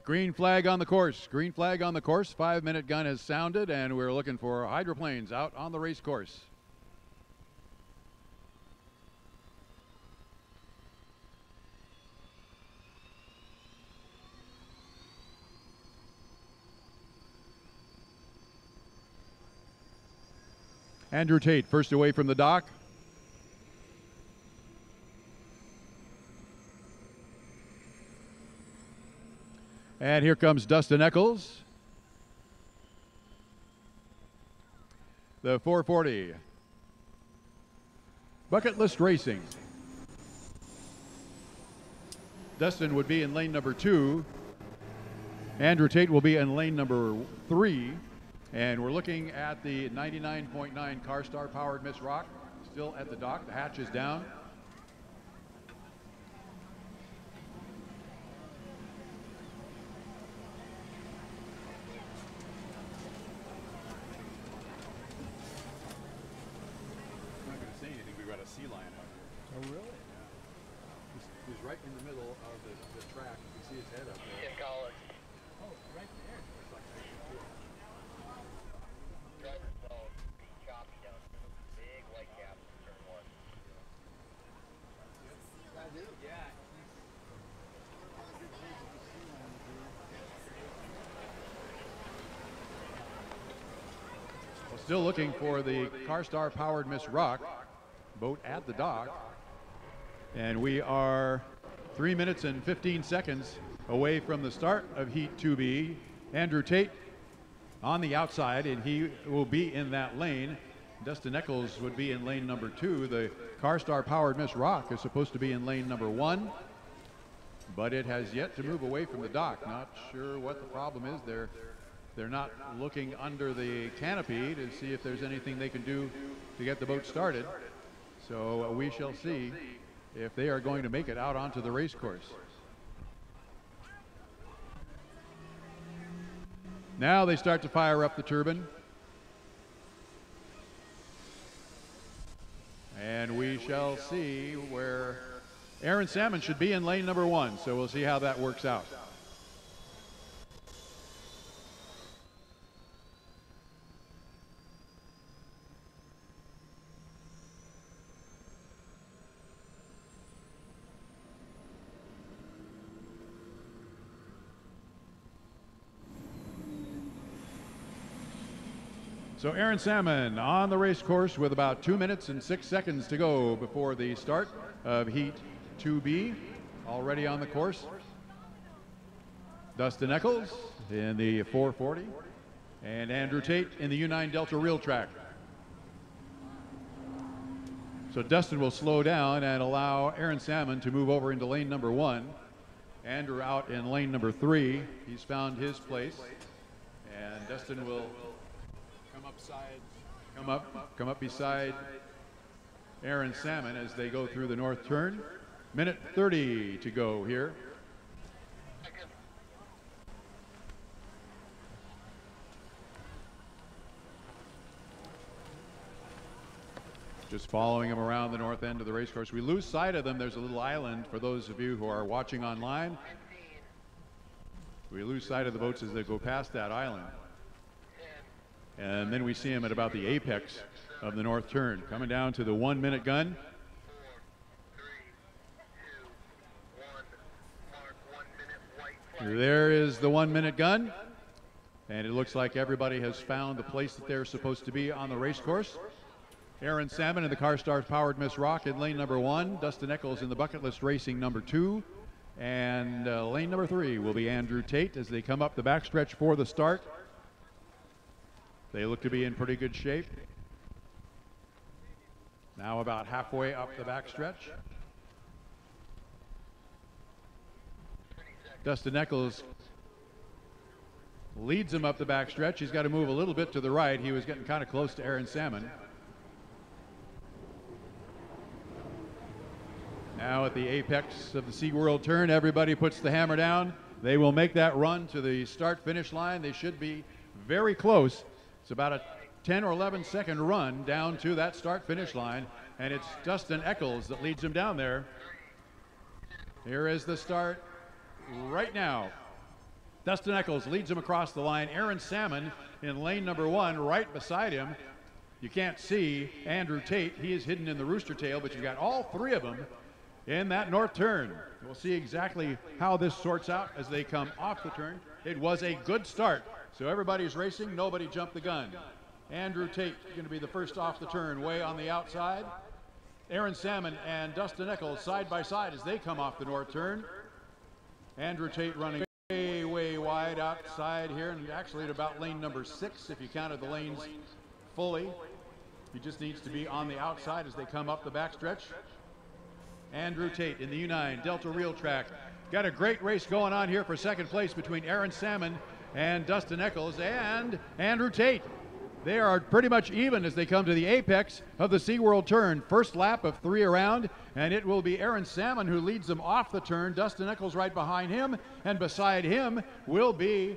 Green flag on the course. Green flag on the course. 5-minute gun has sounded, and we're looking for hydroplanes out on the race course. Andrew Tate first away from the dock. And here comes Dustin Eccles. The 440. Bucket List Racing. Dustin would be in lane number 2. Andrew Tate will be in lane number 3. And we're looking at the 99.9 CarStar powered Miss Rock, still at the dock. The hatch is down. I'm not going to say anything. We've got a sea lion out here. Oh, really? Yeah. He's right in the middle of the track. You can see his head up there. In college. Oh, right there. Driver's zone, be choppy down here. Big white cap in turn 1. I do? Yeah. Well, still looking for the CarStar powered Miss Rock boat at the dock. And we are 3 minutes and 15 seconds away from the start of Heat 2B. Andrew Tate on the outside, and he will be in that lane. Dustin Eccles would be in lane number 2. The CarStar powered Miss Rock is supposed to be in lane number 1, but it has yet to move away from the dock. Not sure what the problem is. They're not looking under the canopy to see if there's anything they can do to get the boat started. So we shall see if they are going to make it out onto the race course. Now they start to fire up the turbine. And we shall see where Aaron Salmon should be in lane number 1. So we'll see how that works out. So Aaron Salmon on the race course with about 2 minutes and 6 seconds to go before the start of Heat 2B. Already on the course. Dustin Eccles in the 440 and Andrew Tate in the U9 Delta Real Track. So Dustin will slow down and allow Aaron Salmon to move over into lane number 1. Andrew out in lane number 3. He's found his place. And Dustin will come up beside Aaron Salmon as they go through the north turn. Minute 30 to go here. Just following them around the north end of the race course. We lose sight of them. There's a little island for those of you who are watching online. We lose sight of the boats as they go past that island. And then we see him at about the apex of the north turn. Coming down to the 1 minute gun. 4, 3, 2, 1, there is the 1 minute gun. And it looks like everybody has found the place that they're supposed to be on the race course. Aaron Salmon in the CarStar powered Miss Rock in lane number 1. Dustin Eccles in the Bucket List Racing number 2. And lane number 3 will be Andrew Tate as they come up the backstretch for the start. They look to be in pretty good shape. Now about halfway up the backstretch. Dustin Eccles leads him up the backstretch. He's got to move a little bit to the right. He was getting kind of close to Aaron Salmon. Now at the apex of the SeaWorld turn, everybody puts the hammer down. They will make that run to the start-finish line. They should be very close. It's about a 10 or 11 second run down to that start-finish line, and it's Dustin Eccles that leads him down there. Here is the start right now. Dustin Eccles leads him across the line. Aaron Salmon in lane number 1, right beside him. You can't see Andrew Tate. He is hidden in the rooster tail, but you've got all 3 of them in that north turn. We'll see exactly how this sorts out as they come off the turn. It was a good start, so everybody's racing. Nobody jumped the gun. Andrew Tate going to be the first off the turn, way on the outside. Aaron Salmon and Dustin Eccles side by side as they come off the north turn. Andrew Tate running way wide outside here, and actually at about lane number 6 if you counted the lanes fully. He just needs to be on the outside as they come up the backstretch. Andrew Tate in the U9 Delta Real Track. Got a great race going on here for second place between Aaron Salmon and Dustin Eccles and Andrew Tate. They are pretty much even as they come to the apex of the SeaWorld turn. First lap of 3 around, and it will be Aaron Salmon who leads them off the turn. Dustin Eccles right behind him, and beside him will be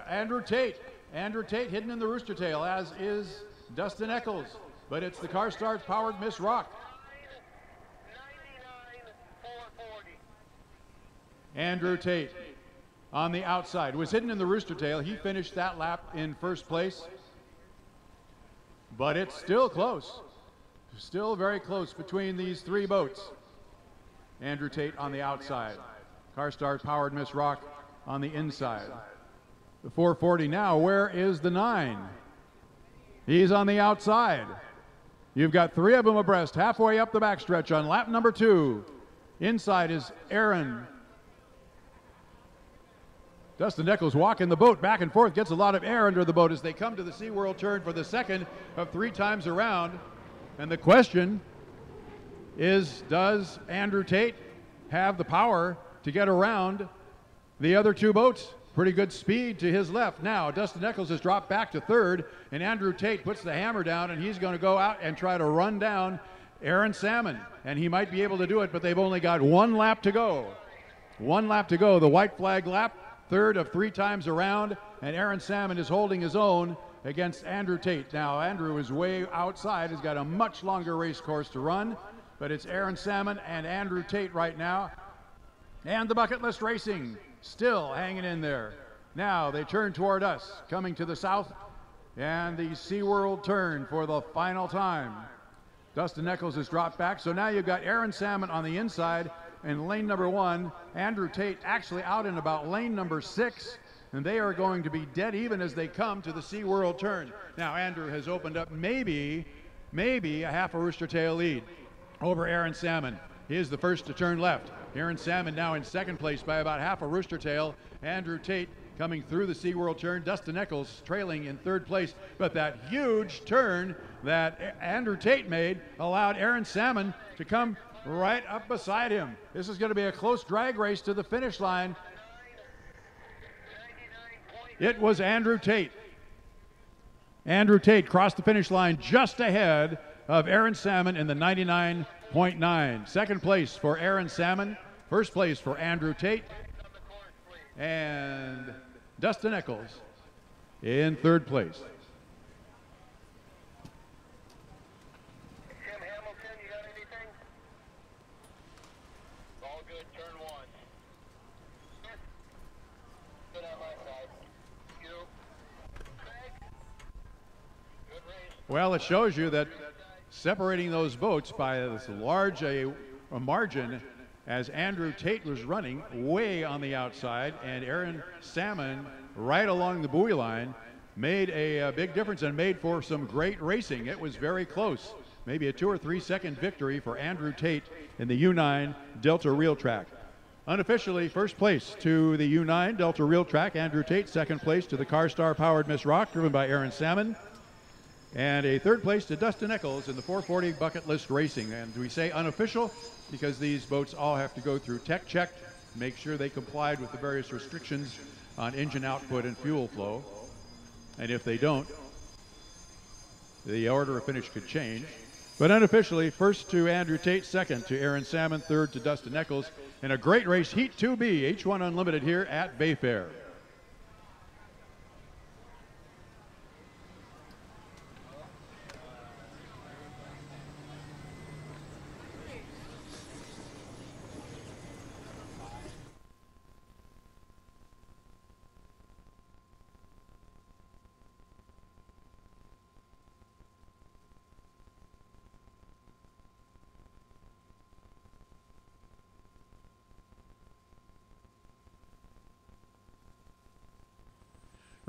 Andrew Tate. Andrew Tate hidden in the rooster tail, as is Dustin Eccles. But it's the CarStar's powered Miss Rock. 99,440. Andrew Tate on the outside was hidden in the rooster tail. He finished that lap in first place. But it's still close. Still very close between these 3 boats. Andrew Tate on the outside. CarStar's powered Miss Rock on the inside. The 440 now. Where is the 9? He's on the outside. You've got 3 of them abreast, halfway up the backstretch on lap number 2. Inside is Aaron. Dustin Eccles walking the boat back and forth, gets a lot of air under the boat as they come to the SeaWorld turn for the second of 3 times around. And the question is, does Andrew Tate have the power to get around the other 2 boats? Pretty good speed to his left. Now, Dustin Eccles has dropped back to 3rd, and Andrew Tate puts the hammer down, and he's going to go out and try to run down Aaron Salmon. And he might be able to do it, but they've only got 1 lap to go. 1 lap to go, the white flag lap. 3rd of 3 times around, and Aaron Salmon is holding his own against Andrew Tate. Now, Andrew is way outside. He's got a much longer race course to run, but it's Aaron Salmon and Andrew Tate right now. And the Bucket List Racing still hanging in there. Now they turn toward us, coming to the south, and the SeaWorld turn for the final time. Dustin Eccles has dropped back, so now you've got Aaron Salmon on the inside, in lane number 1, Andrew Tate actually out in about lane number 6, and they are going to be dead even as they come to the SeaWorld turn. Now Andrew has opened up maybe a half a rooster tail lead over Aaron Salmon. He is the first to turn left. Aaron Salmon now in second place by about half a rooster tail. Andrew Tate coming through the SeaWorld turn. Dustin Eccles trailing in 3rd place, but that huge turn that Andrew Tate made allowed Aaron Salmon to come right up beside him. This is going to be a close drag race to the finish line. It was Andrew Tate. Andrew Tate crossed the finish line just ahead of Aaron Salmon in the 99.9. Second place for Aaron Salmon. First place for Andrew Tate. And Dustin Eccles in 3rd place. Well, it shows you that separating those boats by as large a margin as Andrew Tate was running way on the outside and Aaron Salmon right along the buoy line made a big difference and made for some great racing. It was very close. Maybe a 2 or 3 second victory for Andrew Tate in the U9 Delta Real Track. Unofficially, first place to the U9 Delta Real Track, Andrew Tate. Second place to the CarStar powered Miss Rock, driven by Aaron Salmon. And a 3rd place to Dustin Eccles in the 440 Bucket List Racing. And we say unofficial because these boats all have to go through tech check, make sure they complied with the various restrictions on engine output and fuel flow. And if they don't, the order of finish could change. But unofficially, first to Andrew Tate, second to Aaron Salmon, 3rd to Dustin Eccles, in a great race, Heat 2B, H1 Unlimited here at Bayfair.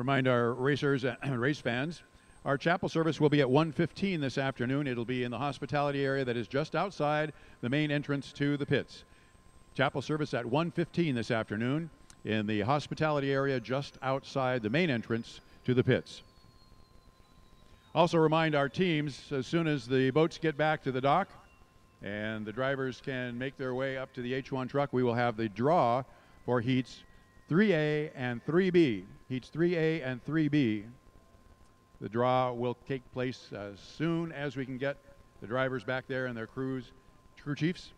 Remind our racers and race fans, our chapel service will be at 1:15 this afternoon. It'll be in the hospitality area that is just outside the main entrance to the pits. Chapel service at 1:15 this afternoon in the hospitality area just outside the main entrance to the pits. Also remind our teams, as soon as the boats get back to the dock and the drivers can make their way up to the H1 truck, we will have the draw for heats 3A and 3B. Heats 3A and 3B. The draw will take place as soon as we can get the drivers back there and their crew chiefs